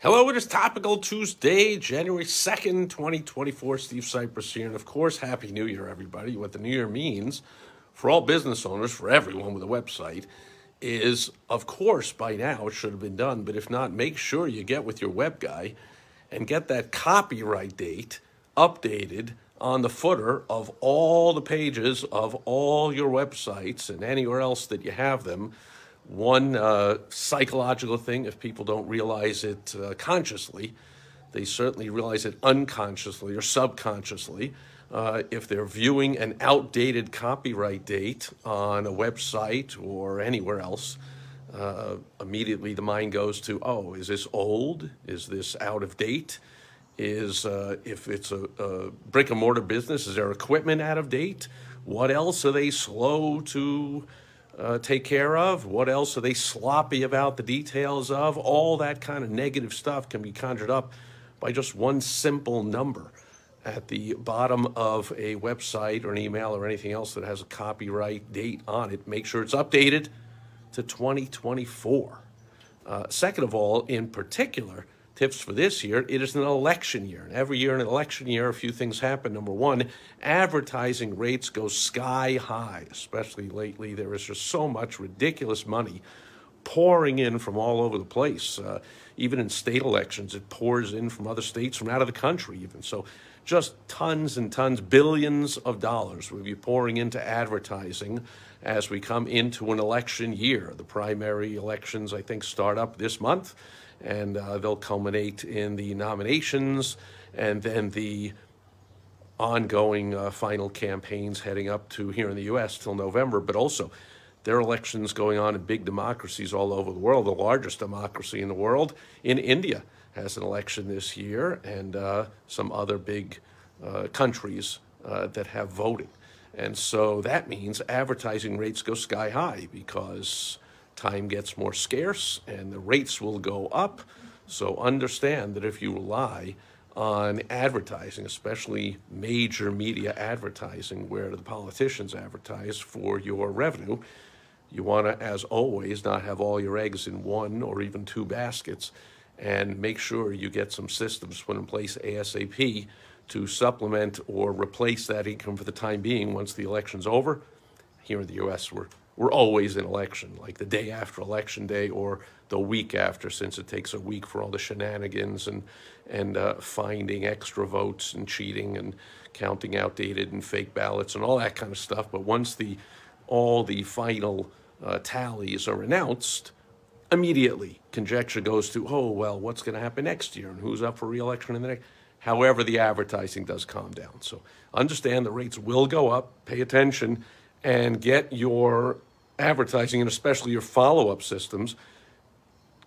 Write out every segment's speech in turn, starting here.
Hello, it is Topical Tuesday, January 2nd, 2024. Steve Sipress here. And of course, Happy New Year, everybody. What the New Year means for all business owners, for everyone with a website, is, of course, by now it should have been done. But if not, make sure you get with your web guy and get that copyright date updated on the footer of all the pages of all your websites and anywhere else that you have them. One psychological thing, if people don't realize it consciously, they certainly realize it unconsciously or subconsciously. If they're viewing an outdated copyright date on a website or anywhere else, immediately the mind goes to, oh, is this old? Is this out of date? If it's a brick and mortar business, is their equipment out of date? What else are they slow to take care of? What else are they sloppy about the details of? All that kind of negative stuff can be conjured up by just one simple number at the bottom of a website or an email or anything else that has a copyright date on it. Make sure it's updated to 2024. Second of all, in particular, tips for this year, it is an election year. And every year in an election year, a few things happen. Number one, advertising rates go sky high, especially lately. There is just so much ridiculous money pouring in from all over the place. Even in state elections, it pours in from other states, from out of the country even. So just tons and tons, billions of dollars will be pouring into advertising as we come into an election year. The primary elections, I think, start up this month, and they'll culminate in the nominations and then the ongoing final campaigns heading up to here in the U.S. till November. But also, there are elections going on in big democracies all over the world. The largest democracy in the world, in India, has an election this year, and some other big countries that have voting. And so that means advertising rates go sky high because time gets more scarce and the rates will go up. So understand that if you rely on advertising, especially major media advertising where the politicians advertise for your revenue, you want to, as always, not have all your eggs in one or even two baskets, and make sure you get some systems put in place ASAP to supplement or replace that income for the time being once the election's over. Here in the U.S., we're always in election, like the day after Election Day or the week after, since it takes a week for all the shenanigans and finding extra votes and cheating and counting outdated and fake ballots and all that kind of stuff. But once all the final tallies are announced, immediately conjecture goes to, oh, well, what's going to happen next year and who's up for re-election in the next. However, the advertising does calm down. So understand the rates will go up, pay attention, and get your advertising, and especially your follow-up systems,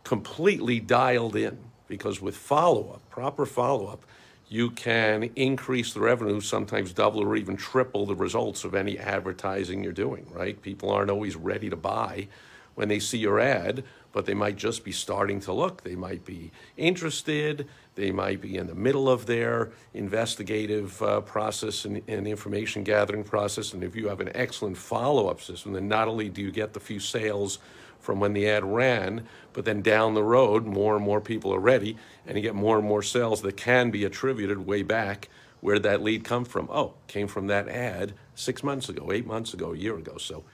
completely dialed in. Because with follow-up, proper follow-up, you can increase the revenue, sometimes double or even triple the results of any advertising you're doing, right? People aren't always ready to buy when they see your ad, but they might just be starting to look. They might be interested. They might be in the middle of their investigative process and information gathering process. And if you have an excellent follow-up system, then not only do you get the few sales from when the ad ran, but then down the road, more and more people are ready, and you get more and more sales that can be attributed way back. Where did that lead come from? Oh, came from that ad 6 months ago, 8 months ago, a year ago. So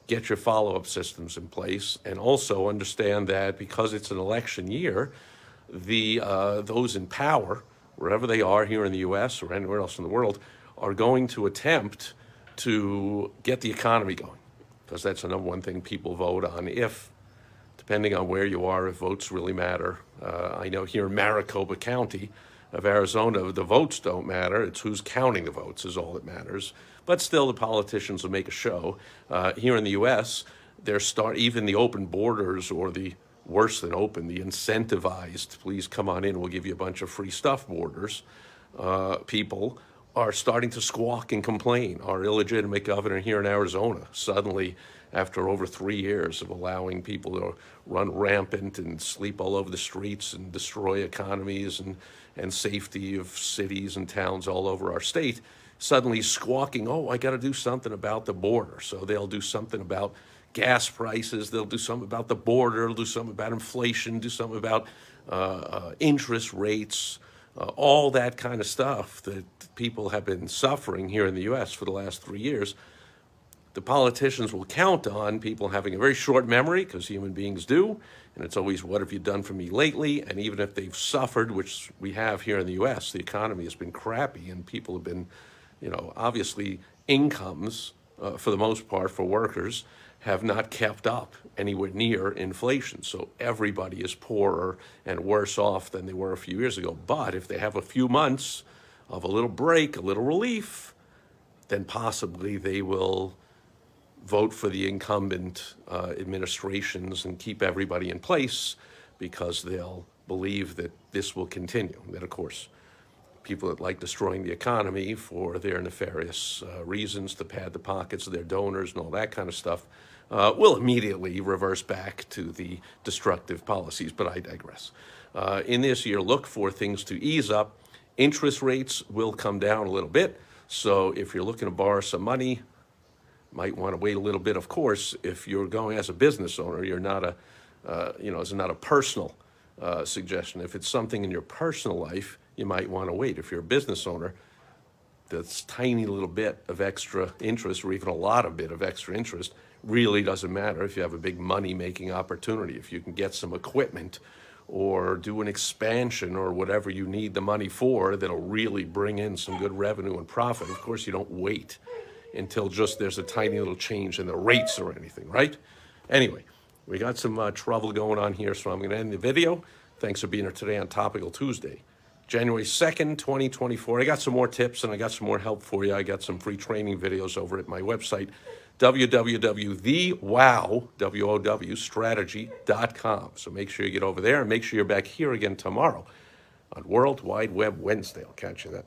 get your follow-up systems in place, and also understand that because it's an election year, those in power, wherever they are here in the U.S. or anywhere else in the world, are going to attempt to get the economy going, because that's the number one thing people vote on. Depending on where you are, if votes really matter. I know here in Maricopa County of Arizona, the votes don't matter. It's who's counting the votes is all that matters. But still, the politicians will make a show. Here in the U.S., even the open borders, or the worse than open, the incentivized, please come on in, we'll give you a bunch of free stuff borders, people are starting to squawk and complain. Our illegitimate governor here in Arizona, suddenly, after over 3 years of allowing people to run rampant and sleep all over the streets and destroy economies and safety of cities and towns all over our state, suddenly squawking, oh, I got to do something about the border. So they'll do something about gas prices, they'll do something about the border, they'll do something about inflation, do something about interest rates, all that kind of stuff that people have been suffering here in the U.S. for the last 3 years. The politicians will count on people having a very short memory, because human beings do, and it's always, what have you done for me lately? And even if they've suffered, which we have here in the U.S., the economy has been crappy, and people have been, obviously incomes, for the most part, for workers, have not kept up anywhere near inflation. So everybody is poorer and worse off than they were a few years ago. But if they have a few months of a little break, a little relief, then possibly they will vote for the incumbent administrations and keep everybody in place, because they'll believe that this will continue. That, of course, people that like destroying the economy for their nefarious reasons to pad the pockets of their donors and all that kind of stuff will immediately reverse back to the destructive policies, but I digress. In this year, look for things to ease up. Interest rates will come down a little bit, so if you're looking to borrow some money, might want to wait a little bit. Of course, if you're going as a business owner, you're not a, it's not a personal suggestion. If it's something in your personal life, you might want to wait. If you're a business owner, that's tiny little bit of extra interest, or even a lot of bit of extra interest, really doesn't matter if you have a big money-making opportunity. If you can get some equipment or do an expansion or whatever you need the money for that'll really bring in some good revenue and profit, of course you don't wait until just there's a tiny little change in the rates or anything, right? Anyway, we got some trouble going on here, so I'm going to end the video. Thanks for being here today on Topical Tuesday, January 2nd, 2024. I got some more tips and I got some more help for you. I got some free training videos over at my website, www.thewowstrategy.com. So make sure you get over there, and make sure you're back here again tomorrow on World Wide Web Wednesday. I'll catch you then.